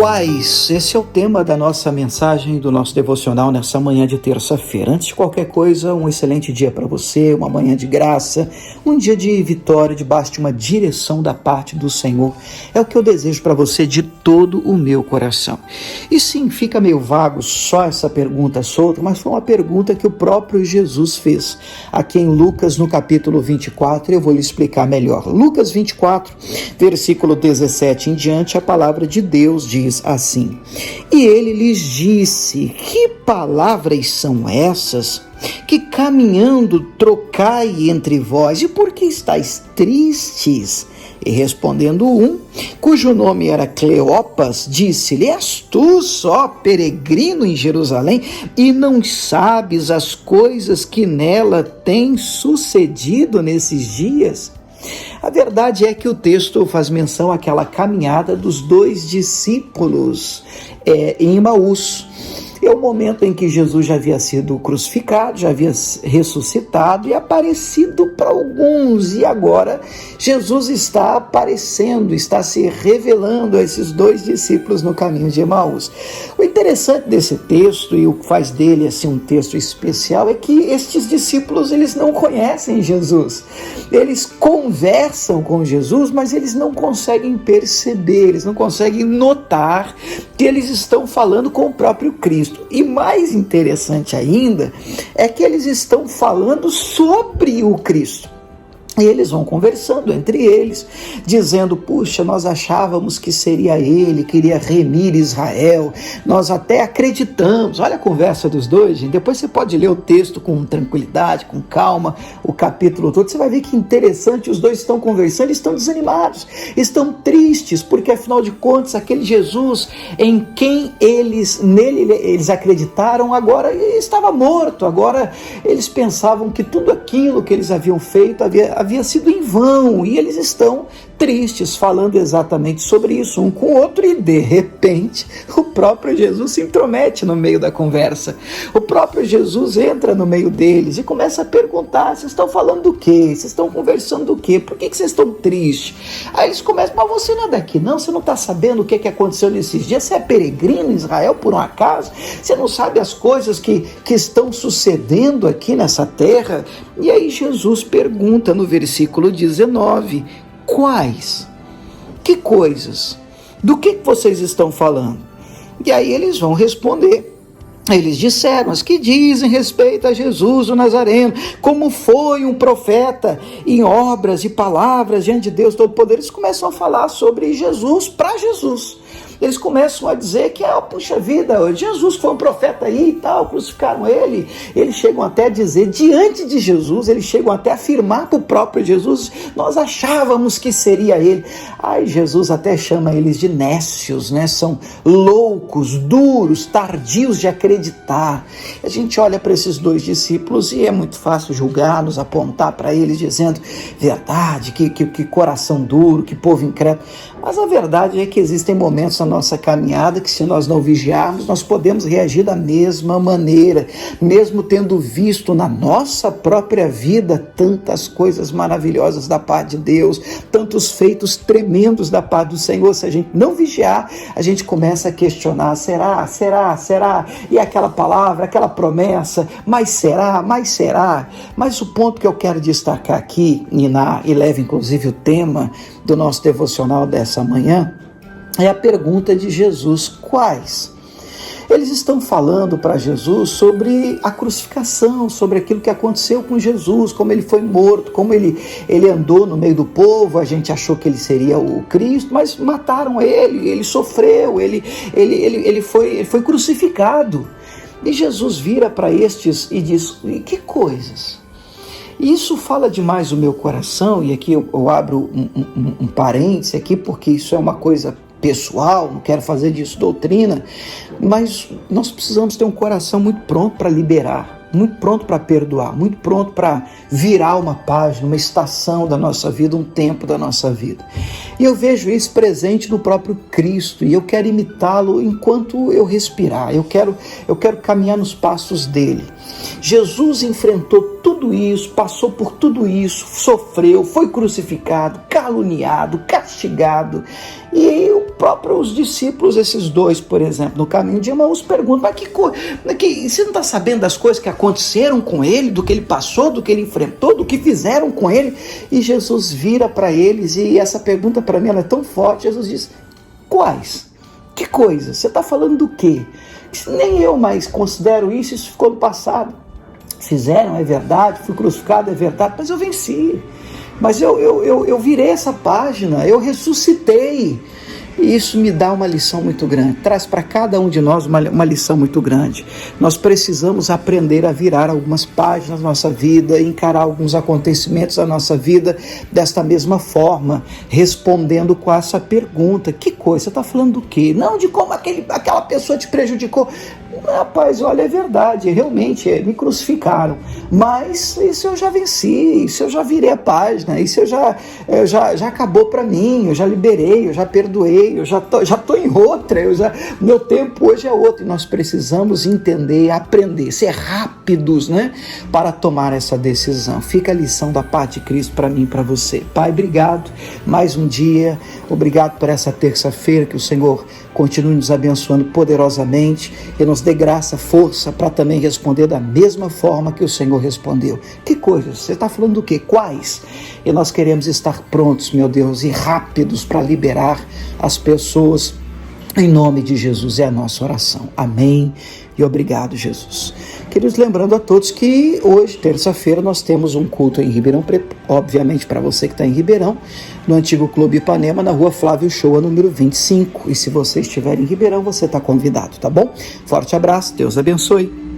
Quais? Esse é o tema da nossa mensagem, do nosso devocional nessa manhã de terça-feira. Antes de qualquer coisa, um excelente dia para você, uma manhã de graça, um dia de vitória, debaixo de uma direção da parte do Senhor. É o que eu desejo para você de todo o meu coração. E sim, fica meio vago só essa pergunta solta, mas foi uma pergunta que o próprio Jesus fez. Aqui em Lucas, no capítulo 24, eu vou lhe explicar melhor. Lucas 24, versículo 17 em diante, a palavra de Deus diz assim: E ele lhes disse: Que palavras são essas que caminhando trocai entre vós? E por que estáis tristes? E respondendo um, cujo nome era Cleopas, disse-lhe: És tu só peregrino em Jerusalém e não sabes as coisas que nela têm sucedido nesses dias? A verdade é que o texto faz menção àquela caminhada dos dois discípulos em Emaús. É o momento em que Jesus já havia sido crucificado, já havia ressuscitado e aparecido para alguns. E agora Jesus está aparecendo, está se revelando a esses dois discípulos no caminho de Emaús. O interessante desse texto, e o que faz dele assim, um texto especial, é que estes discípulos eles não conhecem Jesus. Eles conversam com Jesus, mas eles não conseguem perceber, eles não conseguem notar que eles estão falando com o próprio Cristo. E mais interessante ainda é que eles estão falando sobre o Cristo. E eles vão conversando entre eles, dizendo: puxa, nós achávamos que seria ele, que iria remir Israel, nós até acreditamos. Olha a conversa dos dois, gente. Depois você pode ler o texto com tranquilidade, com calma, o capítulo todo, você vai ver que interessante, os dois estão conversando, estão desanimados, estão tristes, porque afinal de contas, aquele Jesus em quem nele eles acreditaram, agora estava morto, agora eles pensavam que tudo aquilo que eles haviam feito havia sido em vão, e eles estão tristes, falando exatamente sobre isso, um com o outro, e de repente o próprio Jesus se intromete no meio da conversa. O próprio Jesus entra no meio deles e começa a perguntar: vocês estão falando do quê? Vocês estão conversando do quê? Por que vocês estão tristes? Aí eles começam: mas você não é daqui não? Você não está sabendo o que aconteceu nesses dias? Você é peregrino em Israel por um acaso? Você não sabe as coisas que estão sucedendo aqui nessa terra? E aí Jesus pergunta no versículo 19: quais? Que coisas? Do que vocês estão falando? E aí eles vão responder. Eles disseram: as que dizem respeito a Jesus o Nazareno, como foi um profeta em obras e palavras diante de Deus Todo-Poderoso. Eles começam a falar sobre Jesus para Jesus. Eles começam a dizer que, puxa vida, Jesus foi um profeta aí e tal, crucificaram ele. Eles chegam até a dizer, diante de Jesus, eles chegam até a afirmar para o próprio Jesus: nós achávamos que seria ele. Aí Jesus até chama eles de nécios, né? São loucos, duros, tardios de acreditar. A gente olha para esses dois discípulos e é muito fácil julgar-nos, apontar para eles dizendo: verdade, que coração duro, que povo incrédulo. Mas a verdade é que existem momentos na nossa caminhada que, se nós não vigiarmos, nós podemos reagir da mesma maneira, mesmo tendo visto na nossa própria vida tantas coisas maravilhosas da parte de Deus, tantos feitos tremendos da parte do Senhor. Se a gente não vigiar, a gente começa a questionar: será? E aquela palavra, aquela promessa, mas será? Mas o ponto que eu quero destacar aqui, e leva inclusive o tema do nosso devocional dessa manhã, é a pergunta de Jesus: quais? Eles estão falando para Jesus sobre a crucificação, sobre aquilo que aconteceu com Jesus, como ele foi morto, como ele andou no meio do povo. A gente achou que ele seria o Cristo, mas mataram ele sofreu, ele foi crucificado. E Jesus vira para estes e diz: e que coisas? E isso fala demais o meu coração, e aqui eu abro um parêntese aqui, porque isso é uma coisa pessoal, não quero fazer disso doutrina, mas nós precisamos ter um coração muito pronto para liberar, muito pronto para perdoar, muito pronto para virar uma página, uma estação da nossa vida, um tempo da nossa vida. E eu vejo isso presente no próprio Cristo, e eu quero imitá-lo enquanto eu respirar, eu quero caminhar nos passos dele. Jesus enfrentou tudo isso, passou por tudo isso, sofreu, foi crucificado, caluniado, castigado. E os discípulos, esses dois, por exemplo, no caminho de Emaús, perguntam: mas você não está sabendo das coisas que aconteceram com ele, do que ele passou, do que ele enfrentou, do que fizeram com ele? E Jesus vira para eles, e essa pergunta para mim ela é tão forte. Jesus diz: quais? Que coisa? Você está falando do quê? Nem eu mais considero isso ficou no passado. Fizeram, é verdade, fui crucificado, é verdade, mas eu venci. Mas eu virei essa página, eu ressuscitei. E isso me dá uma lição muito grande, traz para cada um de nós uma lição muito grande. Nós precisamos aprender a virar algumas páginas da nossa vida, encarar alguns acontecimentos da nossa vida desta mesma forma, respondendo com essa pergunta: que coisa? Você está falando do quê? Não de como aquela pessoa te prejudicou. Rapaz, olha, é verdade, realmente me crucificaram, mas isso eu já venci, isso eu já virei a página, isso já acabou para mim, eu já liberei, eu já perdoei, eu já tô em outra, meu tempo hoje é outro. E nós precisamos entender, aprender, ser rápidos, né, para tomar essa decisão. Fica a lição da parte de Cristo para mim e para você. Pai, obrigado, mais um dia, obrigado por essa terça-feira, que o Senhor continue nos abençoando poderosamente e nos dê graça, força para também responder da mesma forma que o Senhor respondeu. Que coisas? Você está falando do quê? Quais? E nós queremos estar prontos, meu Deus, e rápidos para liberar as pessoas. Em nome de Jesus é a nossa oração. Amém e obrigado, Jesus. Queridos, lembrando a todos que hoje, terça-feira, nós temos um culto em Ribeirão Preto, obviamente para você que está em Ribeirão, no antigo Clube Ipanema, na rua Flávio Shoa, número 25. E se você estiver em Ribeirão, você está convidado, tá bom? Forte abraço, Deus abençoe.